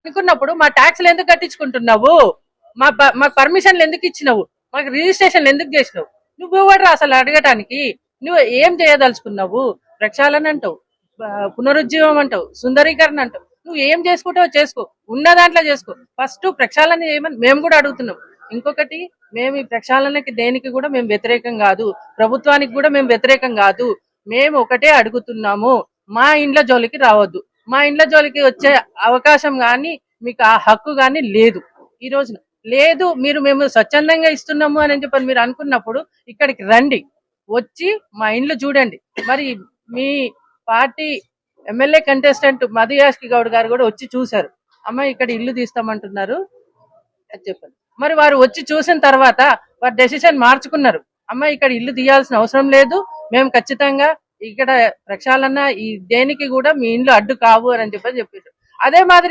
అనుకున్నప్పుడు మా ట్యాక్స్లు ఎందుకు కట్టించుకుంటున్నావు? మాకు పర్మిషన్లు ఎందుకు ఇచ్చినావు? మాకు రిజిస్ట్రేషన్లు ఎందుకు చేసినావు? నువ్వు ఎవడరా అసలు అడగటానికి? నువ్వు ఏం చేయదలుచుకున్నావు? ప్రక్షాళన అంటావు, పునరుజ్జీవం అంటావు, సుందరీకరణ అంటావు. నువ్వు ఏం చేసుకుంటావో చేసుకో, ఉన్న దాంట్లో చేసుకో. ఫస్ట్ ప్రక్షాళన చేయమని మేము కూడా అడుగుతున్నాం. ఇంకొకటి, మేము ఈ ప్రక్షాళనకి దేనికి కూడా మేము వ్యతిరేకం కాదు, ప్రభుత్వానికి కూడా మేము వ్యతిరేకం కాదు. మేము ఒకటే అడుగుతున్నాము, మా ఇండ్ల జోలికి రావద్దు. మా ఇండ్ల జోలికి వచ్చే అవకాశం గాని మీకు ఆ హక్కు గాని లేదు. ఈ రోజున లేదు. మేము స్వచ్ఛందంగా ఇస్తున్నాము అని చెప్పని మీరు అనుకున్నప్పుడు ఇక్కడికి రండి, వచ్చి మా ఇండ్లు చూడండి. మరి మీ party MLA contestant Madhu Yashki Goud గారు కూడా వచ్చి చూశారు. అమ్మ ఇక్కడ ఇల్లు తీస్తామంటున్నారు అని చెప్పారు. మరి వారు వచ్చి చూసిన తర్వాత వారు డెసిషన్ మార్చుకున్నారు. అమ్మ ఇక్కడ ఇల్లు తీయాల్సిన అవసరం లేదు, మేము ఖచ్చితంగా ఇక్కడ ప్రక్షాళన ఈ దేనికి కూడా మీ ఇండ్లు అడ్డు కావు అని చెప్పారు. అదే మాదిరి